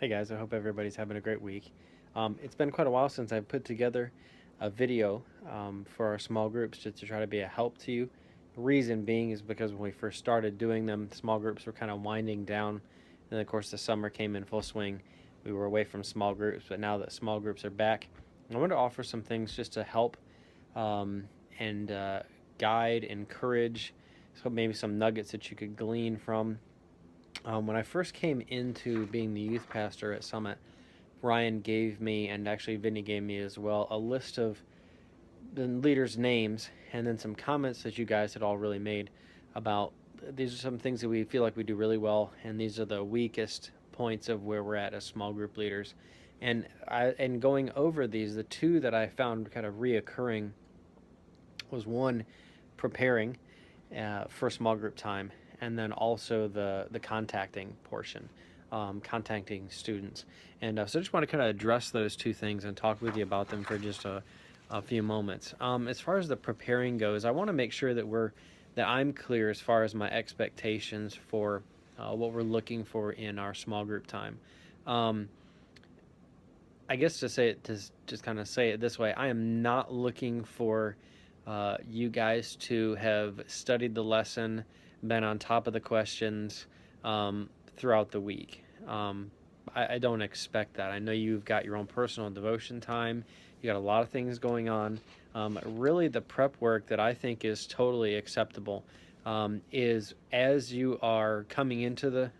Hey guys, I hope everybody's having a great week. It's been quite a while since I put together a video for our small groups just to try to be a help to you. The reason being is because when we first started doing them, small groups were kind of winding down. And then, of course, the summer came in full swing. We were away from small groups, but now that small groups are back, I want to offer some things just to help um, and guide, encourage, so maybe some nuggets that you could glean from. When I first came into being the youth pastor at Summit, Ryan gave me, and actually Vinny gave me as well, a list of the leaders' names and then some comments that you guys had all really made about these are some things that we feel like we do really well, and these are the weakest points of where we're at as small group leaders. And going over these, the two that I found kind of reoccurring was one, preparing for small group time, and then also the contacting portion, contacting students. And so I just want to kind of address those two things and talk with you about them for just a few moments. As far as the preparing goes, I want to make sure that I'm clear as far as my expectations for what we're looking for in our small group time. Um, I guess to say it, to just kind of say it this way, I am not looking for you guys to have studied the lesson, been on top of the questions throughout the week. I don't expect that. I know you've got your own personal devotion time. You got a lot of things going on. Really, the prep work that I think is totally acceptable is as you are coming into the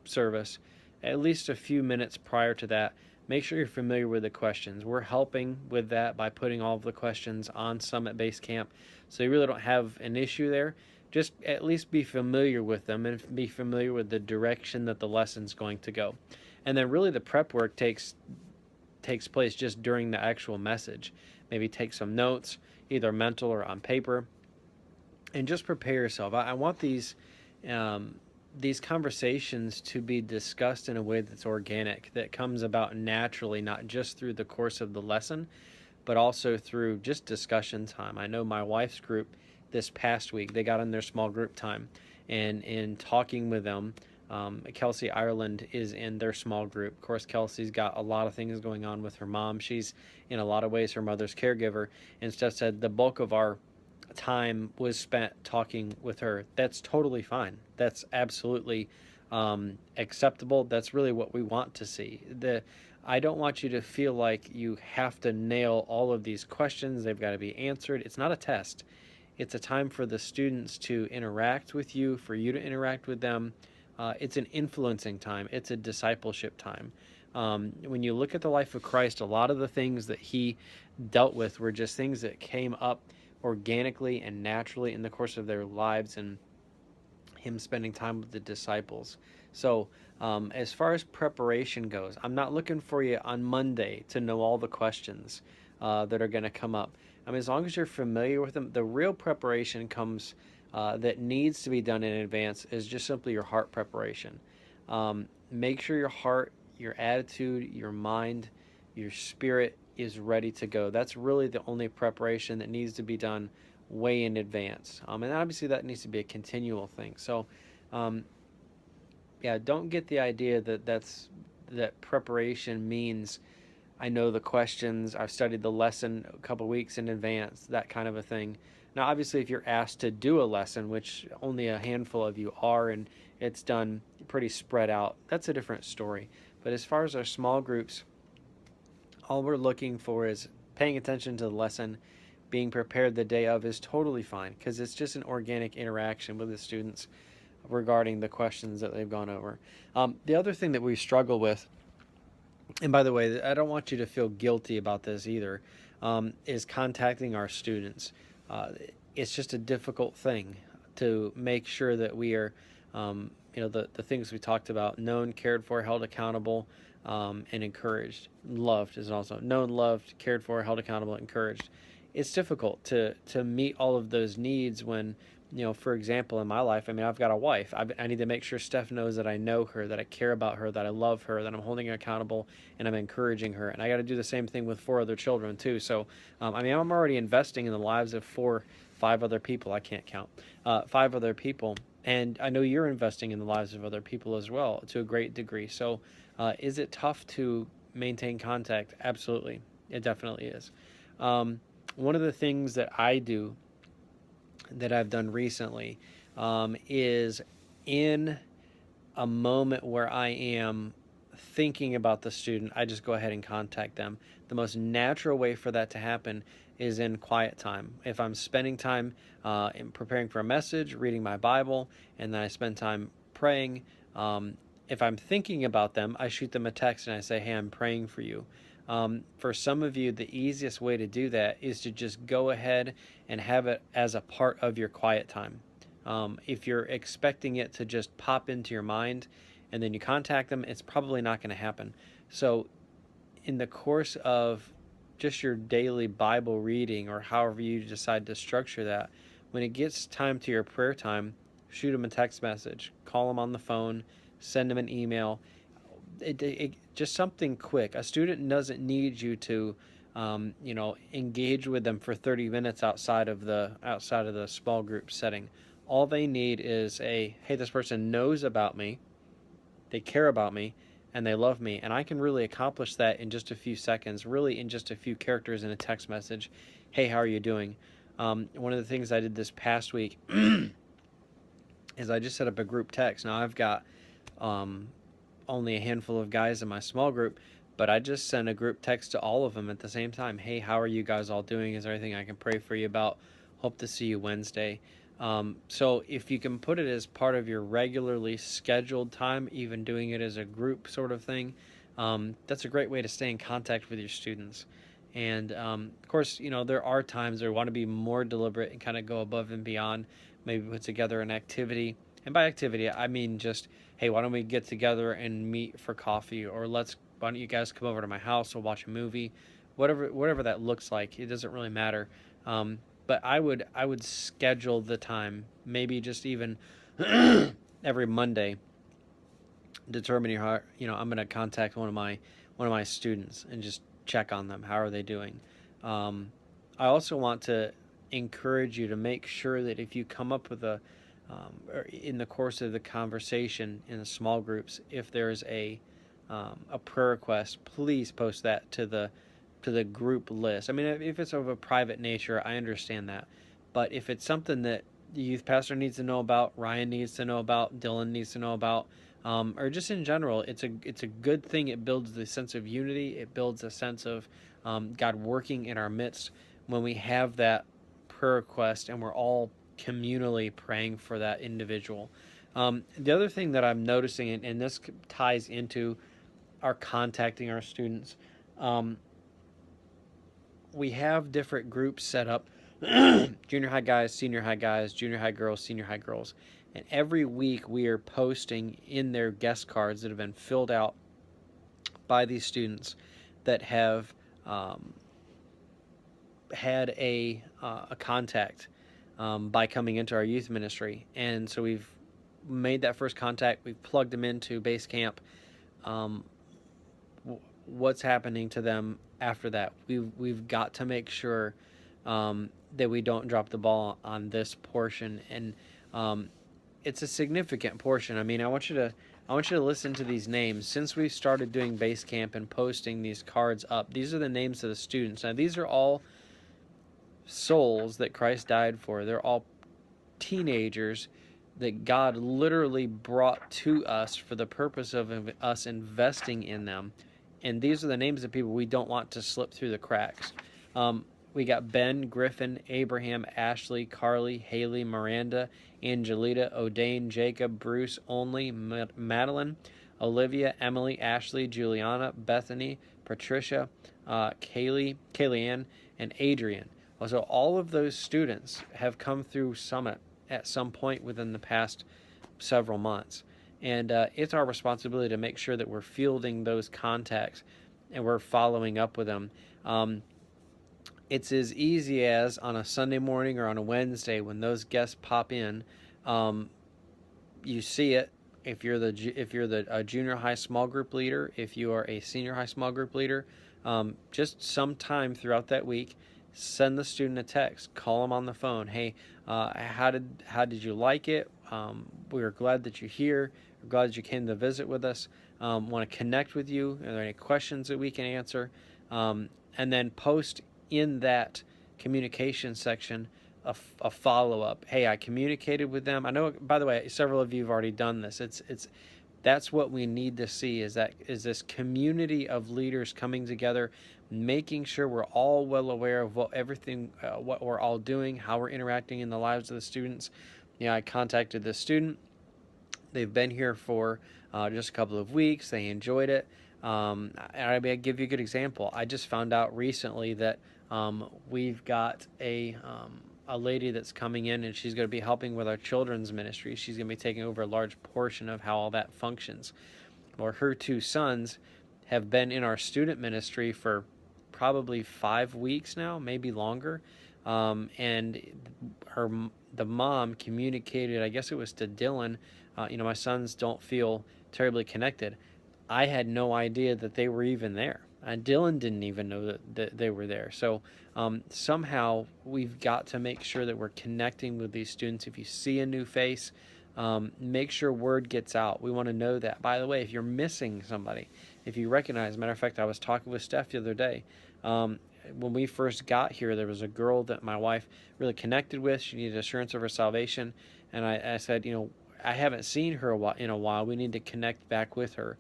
service, at least a few minutes prior to that, make sure you're familiar with the questions. We're helping with that by putting all of the questions on Summit Base Camp, so you really don't have an issue there. Just at least be familiar with them and be familiar with the direction that the lesson's going to go. And then really the prep work takes place just during the actual message. Maybe take some notes, either mental or on paper, and just prepare yourself. I want these conversations to be discussed in a way that's organic, that comes about naturally, not just through the course of the lesson, but also through just discussion time. I know my wife's group this past week, they got in their small group time, and in talking with them, Kelsey Ireland is in their small group. Of course, Kelsey's got a lot of things going on with her mom. She's in a lot of ways her mother's caregiver, and Steph said the bulk of our time was spent talking with her. That's totally fine. That's absolutely acceptable. That's really what we want to see. I don't want you to feel like you have to nail all of these questions. They've got to be answered. It's not a test. It's a time for the students to interact with you, for you to interact with them. It's an influencing time. It's a discipleship time. When you look at the life of Christ, a lot of the things that he dealt with were just things that came up organically and naturally in the course of their lives and him spending time with the disciples. So, as far as preparation goes, I'm not looking for you on Monday to know all the questions that are going to come up. I mean, as long as you're familiar with them, the real preparation comes that needs to be done in advance is just simply your heart preparation. Make sure your heart, your attitude, your mind, your spirit is ready to go. That's really the only preparation that needs to be done way in advance. And obviously, that needs to be a continual thing. So, um, yeah, don't get the idea that preparation means I know the questions, I've studied the lesson a couple weeks in advance, that kind of a thing. Now, obviously, if you're asked to do a lesson, which only a handful of you are, and it's done pretty spread out, that's a different story. But as far as our small groups, all we're looking for is paying attention to the lesson, being prepared the day of is totally fine because it's just an organic interaction with the students regarding the questions that they've gone over. The other thing that we struggle with, and by the way, I don't want you to feel guilty about this either, is contacting our students. Uh, it's just a difficult thing to make sure that we are, the things we talked about, known, cared for, held accountable, and encouraged. Loved is also known, loved, cared for, held accountable, encouraged. It's difficult to meet all of those needs when For example, in my life, I mean, I've got a wife. I need to make sure Steph knows that I know her, that I care about her, that I love her, that I'm holding her accountable, and I'm encouraging her. And I got to do the same thing with 4 other children too. So, I mean, I'm already investing in the lives of 5 other people. I can't count 5 other people, and I know you're investing in the lives of other people as well to a great degree. So, is it tough to maintain contact? Absolutely, it definitely is. Um, One of the things that I do that I've done recently is in a moment where I am thinking about the student, I just go ahead and contact them. The most natural way for that to happen is in quiet time. If I'm spending time in preparing for a message, reading my Bible, and then I spend time praying, if I'm thinking about them, I shoot them a text and I say, hey, I'm praying for you. For some of you, the easiest way to do that is to just go ahead and have it as a part of your quiet time. If you're expecting it to just pop into your mind and then you contact them, it's probably not going to happen. So, in the course of just your daily Bible reading or however you decide to structure that, when it gets time to your prayer time, shoot them a text message, call them on the phone, send them an email. Just something quick. A student doesn't need you to engage with them for 30 minutes outside of the small group setting. All they need is hey, this person knows about me, they care about me, and they love me, and I can really accomplish that in just a few seconds, really in just a few characters in a text message. Hey, how are you doing? One of the things I did this past week is I just set up a group text. Now I've got um, only a handful of guys in my small group, but I just sent a group text to all of them at the same time. Hey, how are you guys all doing? Is there anything I can pray for you about? Hope to see you Wednesday. So if you can put it as part of your regularly scheduled time, even doing it as a group sort of thing, that's a great way to stay in contact with your students. And of course, there are times where we want to be more deliberate and kind of go above and beyond, maybe put together an activity. And by activity, I mean just, hey, why don't we get together and meet for coffee? Or why don't you guys come over to my house? We'll watch a movie. Whatever that looks like, it doesn't really matter. But I would schedule the time, maybe just even every Monday, determining how I'm going to contact one of my students and just check on them. How are they doing? Um, I also want to encourage you to make sure that if you come up with or in the course of the conversation in the small groups, if there's a prayer request, please post that to the group list. I mean, if it's of a private nature, I understand that, but if it's something that the youth pastor needs to know about, Ryan needs to know about, Dylan needs to know about, or just in general, it's a good thing. It builds the sense of unity. It builds a sense of God working in our midst when we have that prayer request and we're all communally praying for that individual. The other thing that I'm noticing, and this ties into our contacting our students, um, we have different groups set up: junior high guys, senior high guys, junior high girls, senior high girls. And every week we are posting in their guest cards that have been filled out by these students that have um, had a contact by coming into our youth ministry. And so we've made that first contact, we've plugged them into base camp. Um, what's happening to them after that? We've got to make sure that we don't drop the ball on this portion, and um, it's a significant portion. I mean, I want you to listen to these names. Since we started doing base camp and posting these cards up, these are the names of the students. Now, these are all souls that Christ died for. They're all teenagers that God literally brought to us for the purpose of us investing in them. And these are the names of people we don't want to slip through the cracks. We got Ben, Griffin, Abraham, Ashley, Carly, Haley, Miranda, Angelita, O'Dane, Jacob, Bruce, Only, Madeline, Olivia, Emily, Ashley, Juliana, Bethany, Patricia, Kaylee and Adrian. So all of those students have come through Summit at some point within the past several months. And it's our responsibility to make sure that we're fielding those contacts and we're following up with them. It's as easy as on a Sunday morning or on a Wednesday when those guests pop in. Um, you see it if you're the junior high small group leader, if you are a senior high small group leader, just sometime throughout that week, send the student a text, call them on the phone. Hey, how did you like it? We are glad that you're here. We're glad that you came to visit with us. Want to connect with you. Are there any questions that we can answer? And then post in that communication section a follow up. Hey, I communicated with them. I know. By the way, several of you have already done this. It's that's what we need to see is this community of leaders coming together, making sure we're all well aware of what we're all doing, how we're interacting in the lives of the students. I contacted the student. They've been here for just a couple of weeks. They enjoyed it. And I'll give you a good example. I just found out recently that we've got a lady that's coming in, and she's going to be helping with our children's ministry. She's going to be taking over a large portion of how all that functions. Well, her two sons have been in our student ministry for probably 5 weeks now, maybe longer. And the mom communicated, I guess it was to Dylan, my sons don't feel terribly connected. I had no idea that they were even there. And Dylan didn't even know that they were there. So somehow we've got to make sure that we're connecting with these students. If you see a new face, make sure word gets out. We want to know that. By the way, if you're missing somebody, if you recognize, matter of fact, I was talking with Steph the other day. When we first got here, there was a girl that my wife really connected with. She needed assurance of her salvation. And I said, I haven't seen her in a while. We need to connect back with her.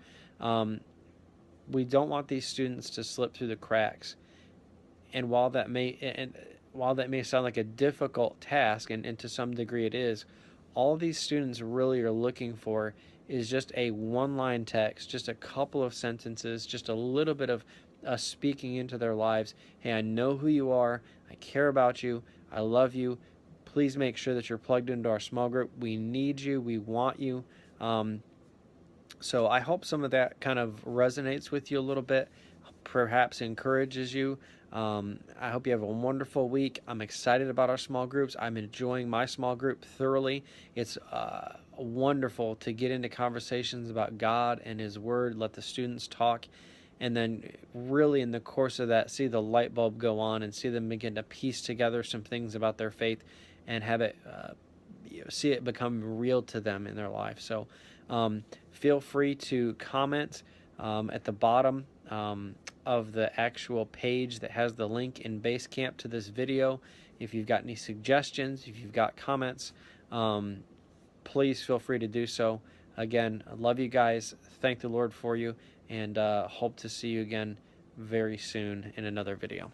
We don't want these students to slip through the cracks. And while that may sound like a difficult task, and to some degree it is, all these students really are looking for is just a one-line text, just a couple of sentences, just a little bit of us speaking into their lives. Hey, I know who you are. I care about you. I love you. Please make sure that you're plugged into our small group. We need you. We want you. So I hope some of that kind of resonates with you a little bit, perhaps encourages you. I hope you have a wonderful week. I'm excited about our small groups. I'm enjoying my small group thoroughly. It's wonderful to get into conversations about God and His Word, let the students talk, and then really in the course of that, see the light bulb go on and see them begin to piece together some things about their faith and have it see it become real to them in their life. So feel free to comment at the bottom of the actual page that has the link in Basecamp to this video. If you've got any suggestions, if you've got comments, please feel free to do so. Again, I love you guys. Thank the Lord for you, and hope to see you again very soon in another video.